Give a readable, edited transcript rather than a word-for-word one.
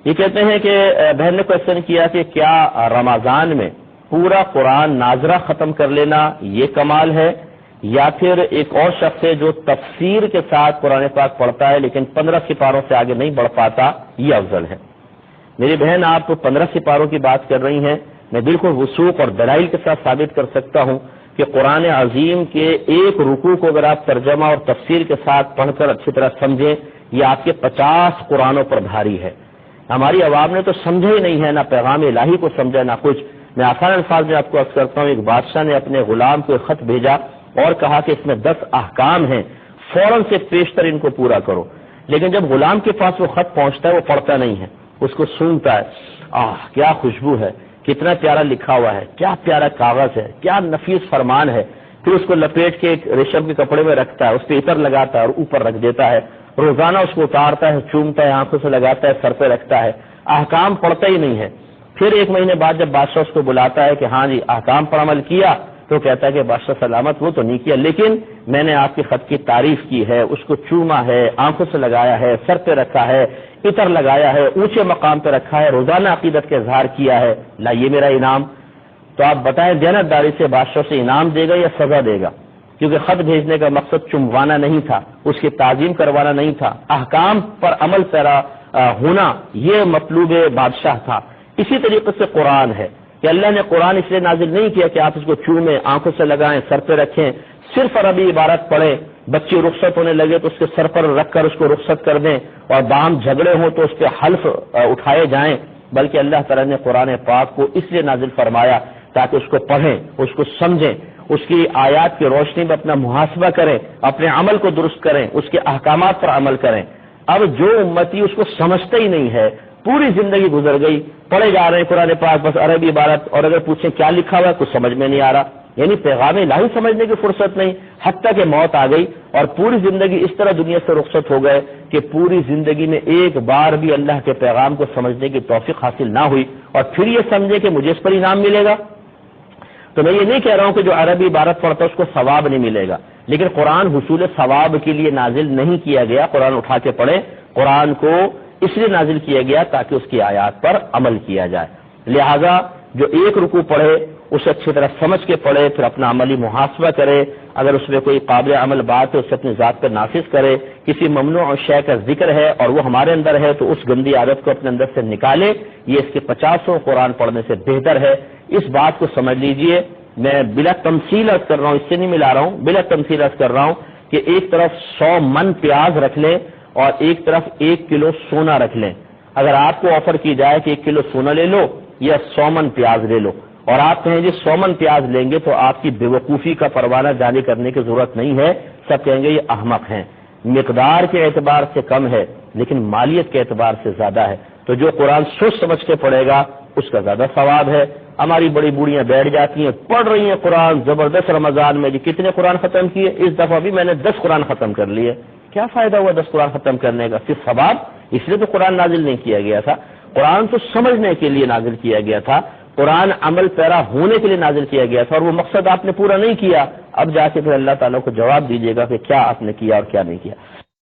یہ کہتے ہیں کہ بہن نے کوشچن کیا کہ کیا رمضان میں پورا قرآن ناظرہ ختم کر لینا یہ کمال ہے، یا پھر ایک اور شخص ہے جو تفسیر کے ساتھ قرآن پاک پڑھتا ہے لیکن 15 سپاروں سے آگے نہیں بڑھ پاتا، یہ افضل ہے؟ میری بہن، آپ 15 سپاروں کی بات کر رہی ہیں، میں بالکل وثوق اور دلائل کے ساتھ ثابت کر سکتا ہوں کہ قرآن عظیم کے ایک رکوع کو اگر آپ ترجمہ اور تفسیر کے ساتھ پڑھ کر اچھی طرح سمجھیں، یہ آپ کے 50 قرآنوں پر بھاری ہے۔ ہماری عوام نے تو سمجھا ہی نہیں ہے، نہ پیغام الہی کو سمجھا نہ کچھ۔ میں آسان الفاظ میں آپ کو عرض کرتا ہوں، ایک بادشاہ نے اپنے غلام کو ایک خط بھیجا اور کہا کہ اس میں 10 احکام ہیں، فوراً سے پیشتر ان کو پورا کرو۔ لیکن جب غلام کے پاس وہ خط پہنچتا ہے وہ پڑھتا نہیں ہے، اس کو سونگتا ہے، کیا خوشبو ہے، کتنا پیارا لکھا ہوا ہے، کیا پیارا کاغذ ہے، کیا نفیس فرمان ہے۔ پھر اس کو لپیٹ کے ایک ریشم کے کپڑے میں رکھتا ہے، اس پہ عطر لگاتا ہے اور اوپر رکھ دیتا ہے، روزانہ اس کو اتارتا ہے، چومتا ہے، آنکھوں سے لگاتا ہے، سر پہ رکھتا ہے، احکام پڑھتا ہی نہیں ہے۔ پھر ایک مہینے بعد جب بادشاہ اس کو بلاتا ہے کہ ہاں جی احکام پر عمل کیا، تو کہتا ہے کہ بادشاہ سلامت، وہ تو نہیں کیا، لیکن میں نے آپ کے خط کی تعریف کی ہے، اس کو چوما ہے، آنکھوں سے لگایا ہے، سر پہ رکھا ہے، عطر لگایا ہے، اونچے مقام پہ رکھا ہے، روزانہ عقیدت کا اظہار کیا ہے، لائیے میرا انعام۔ تو آپ بتائیں دیانتداری سے بادشاہ سے انعام دے گا یا سزا دے گا؟ کیونکہ خط بھیجنے کا مقصد چموانا نہیں تھا، اس کی تعظیم کروانا نہیں تھا، احکام پر عمل پیرا ہونا یہ مطلوب بادشاہ تھا۔ اسی طریقے سے قرآن ہے کہ اللہ نے قرآن اس لیے نازل نہیں کیا کہ آپ اس کو چومیں، آنکھوں سے لگائیں، سر پہ رکھیں، صرف عربی عبارت پڑھیں، بچے رخصت ہونے لگے تو اس کے سر پر رکھ کر اس کو رخصت کر دیں، اور باہم جھگڑے ہوں تو اس پہ حلف اٹھائے جائیں، بلکہ اللہ تعالیٰ نے قرآن پاک کو اس لیے نازل فرمایا تاکہ اس کو پڑھیں، اس کو سمجھیں، اس کی آیات کی روشنی میں اپنا محاسبہ کریں، اپنے عمل کو درست کریں، اس کے احکامات پر عمل کریں۔ اب جو امتی اس کو سمجھتا ہی نہیں ہے، پوری زندگی گزر گئی پڑھے جا رہے ہیں قرآن پاک بس عربی عبارت، اور اگر پوچھیں کیا لکھا ہوا ہے کچھ سمجھ میں نہیں آ رہا، یعنی پیغام الہی سمجھنے کی فرصت نہیں، حتیٰ کہ موت آ گئی اور پوری زندگی اس طرح دنیا سے رخصت ہو گئے کہ پوری زندگی میں ایک بار بھی اللہ کے پیغام کو سمجھنے کی توفیق حاصل نہ ہوئی، اور پھر یہ سمجھے کہ مجھے اس پر انعام ملے گا۔ تو میں یہ نہیں کہہ رہا ہوں کہ جو عربی عبارت پڑھتا ہے اس کو ثواب نہیں ملے گا، لیکن قرآن حصول ثواب کے لیے نازل نہیں کیا گیا۔ قرآن اٹھا کے پڑھیں، قرآن کو اس لیے نازل کیا گیا تاکہ اس کی آیات پر عمل کیا جائے۔ لہذا جو ایک رکوع پڑھے اسے اچھی طرح سمجھ کے پڑھے، پھر اپنا عملی محاسبہ کرے، اگر اس میں کوئی قابل عمل بات ہے اسے اپنی ذات پر نافذ کرے، کسی ممنوع شے کا ذکر ہے اور وہ ہمارے اندر ہے تو اس گندی عادت کو اپنے اندر سے نکالے، یہ اس کے 50 قرآن پڑھنے سے بہتر ہے۔ اس بات کو سمجھ لیجئے، میں بلا تمثیل عرض کر رہا ہوں، اس سے نہیں ملا رہا ہوں، بلا تمثیل عرض کر رہا ہوں کہ ایک طرف 100 من پیاز رکھ لیں اور ایک طرف 1 کلو سونا رکھ لیں۔ اگر آپ کو آفر کی جائے کہ 1 کلو سونا لے لو یا 100 من پیاز لے لو، اور آپ کہیں جی 100 من پیاز لیں گے، تو آپ کی بے وقوفی کا پروانہ جاری کرنے کی ضرورت نہیں ہے، سب کہیں گے یہ احمق ہیں۔ مقدار کے اعتبار سے کم ہے لیکن مالیت کے اعتبار سے زیادہ ہے، تو جو قرآن سوچ سمجھ کے پڑھے گا اس کا زیادہ ثواب ہے۔ ہماری بڑی بوڑھیاں بیٹھ جاتی ہیں، پڑھ رہی ہیں قرآن زبردست، رمضان میں جی کتنے قرآن ختم کیے، اس دفعہ بھی میں نے 10 قرآن ختم کر لیے۔ کیا فائدہ ہوا 10 قرآن ختم کرنے کا؟ صرف ثواب؟ اس لیے تو قرآن نازل نہیں کیا گیا تھا، قرآن تو سمجھنے کے لیے نازل کیا گیا تھا، قرآن عمل پیرا ہونے کے لیے نازل کیا گیا تھا، اور وہ مقصد آپ نے پورا نہیں کیا۔ اب جا کے پھر اللہ تعالیٰ کو جواب دیجیے گا کہ کیا آپ نے کیا اور کیا نہیں کیا۔